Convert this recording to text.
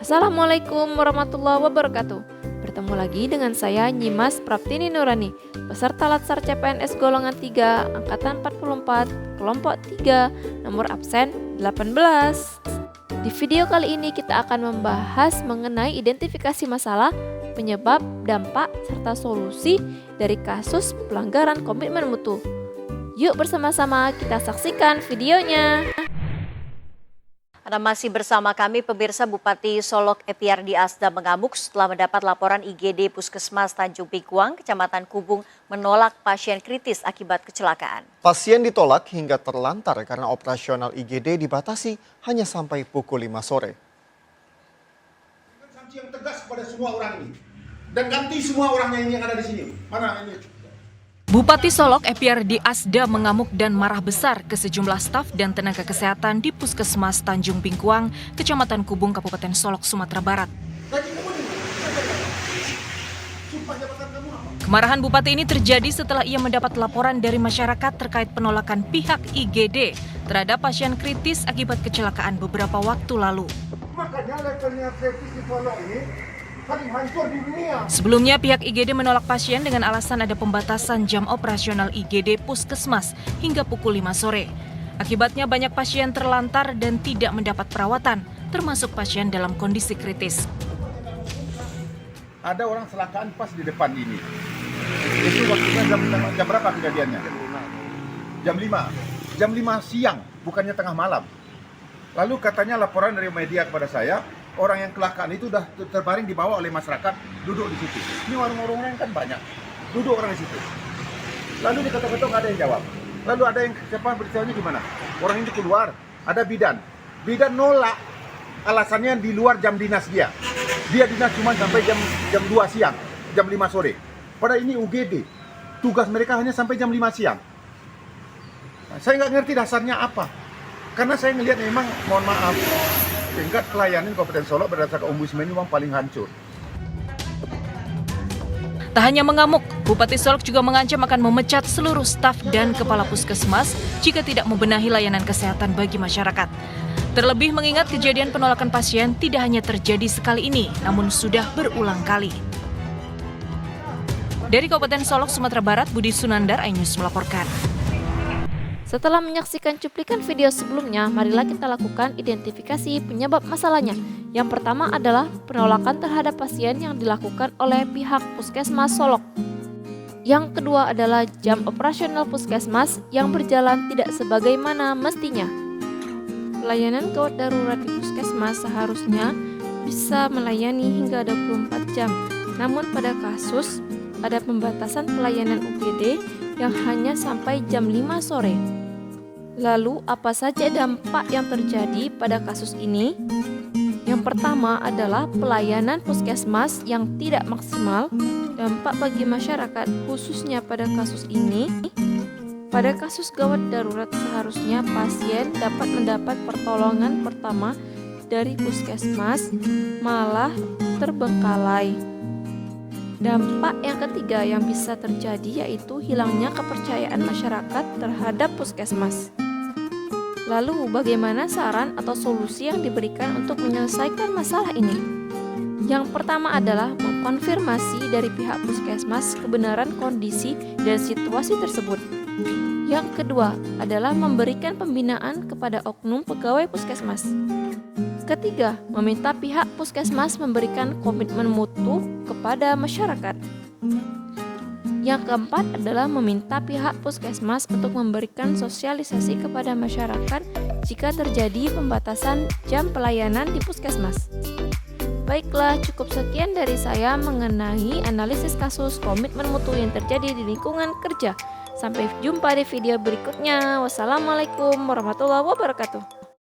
Assalamualaikum warahmatullahi wabarakatuh. Bertemu lagi dengan saya Nyimas Praptini Nurani, peserta Latsar CPNS golongan 3 angkatan 44 kelompok 3 nomor absen 18. Di video kali ini kita akan membahas mengenai identifikasi masalah, penyebab, dampak, serta solusi dari kasus pelanggaran komitmen mutu. Yuk bersama-sama kita saksikan videonya. Anda masih bersama kami, pemirsa. Bupati Solok Epiardi Asda mengamuk setelah mendapat laporan IGD Puskesmas Tanjung Pinkuang, Kecamatan Kubung menolak pasien kritis akibat kecelakaan. Pasien ditolak hingga terlantar karena operasional IGD dibatasi hanya sampai pukul 5 sore. Sanksi yang tegas kepada semua orang ini dan ganti semua orangnya ini yang ada di sini. Mana ini? Bupati Solok Epiardi Asda mengamuk dan marah besar ke sejumlah staf dan tenaga kesehatan di Puskesmas Tanjung Pinkuang, Kecamatan Kubung, Kabupaten Solok, Sumatera Barat. Kemarahan Bupati ini terjadi setelah ia mendapat laporan dari masyarakat terkait penolakan pihak IGD terhadap pasien kritis akibat kecelakaan beberapa waktu lalu. Makanya levelnya kritis di Solok ini paling hancur di dunia. Sebelumnya pihak IGD menolak pasien dengan alasan ada pembatasan jam operasional IGD Puskesmas hingga pukul 5 sore. Akibatnya banyak pasien terlantar dan tidak mendapat perawatan, termasuk pasien dalam kondisi kritis. Ada orang kecelakaan pas di depan ini. Itu waktunya jam berapa kejadiannya? Jam 5. Jam 5 siang, bukannya tengah malam. Lalu katanya laporan dari media kepada saya, orang yang kecelakaan itu sudah terbaring dibawa oleh masyarakat, duduk di situ. Ini warung-warung lain kan banyak, duduk orang di situ. Lalu diketok-ketok nggak ada yang jawab. Lalu ada yang siapa beritahunya gimana? Orang ini keluar, ada bidan. Bidan nolak, alasannya di luar jam dinas dia. Dia dinas cuma sampai jam 2 siang, jam 5 sore. Padahal ini UGD, tugas mereka hanya sampai jam 5 siang. Nah, saya nggak ngerti dasarnya apa. Karena saya ngelihat memang, mohon maaf, tingkat pelayanan Kabupaten Solok berdasarkan Ombudsman ini memang paling hancur. Tak hanya mengamuk, Bupati Solok juga mengancam akan memecat seluruh staf dan kepala puskesmas jika tidak membenahi layanan kesehatan bagi masyarakat. Terlebih mengingat kejadian penolakan pasien tidak hanya terjadi sekali ini, namun sudah berulang kali. Dari Kabupaten Solok, Sumatera Barat, Budi Sunandar, iNews melaporkan. Setelah menyaksikan cuplikan video sebelumnya, marilah kita lakukan identifikasi penyebab masalahnya. Yang pertama adalah penolakan terhadap pasien yang dilakukan oleh pihak Puskesmas Solok. Yang kedua adalah jam operasional Puskesmas yang berjalan tidak sebagaimana mestinya. Pelayanan gawat darurat di Puskesmas seharusnya bisa melayani hingga 24 jam. Namun pada kasus ada pembatasan pelayanan UGD yang hanya sampai jam 5 sore. Lalu apa saja dampak yang terjadi pada kasus ini? Yang pertama adalah pelayanan puskesmas yang tidak maksimal. Dampak bagi masyarakat khususnya pada kasus ini. Pada kasus gawat darurat seharusnya pasien dapat mendapat pertolongan pertama dari puskesmas, malah terbengkalai. Dampak yang ketiga yang bisa terjadi yaitu hilangnya kepercayaan masyarakat terhadap puskesmas. Lalu bagaimana saran atau solusi yang diberikan untuk menyelesaikan masalah ini? Yang pertama adalah mengkonfirmasi dari pihak puskesmas kebenaran kondisi dan situasi tersebut. Yang kedua adalah memberikan pembinaan kepada oknum pegawai puskesmas. Ketiga, meminta pihak puskesmas memberikan komitmen mutu kepada masyarakat. Yang keempat adalah meminta pihak puskesmas untuk memberikan sosialisasi kepada masyarakat jika terjadi pembatasan jam pelayanan di puskesmas. Baiklah, cukup sekian dari saya mengenai analisis kasus komitmen mutu yang terjadi di lingkungan kerja. Sampai jumpa di video berikutnya. Wassalamualaikum warahmatullahi wabarakatuh.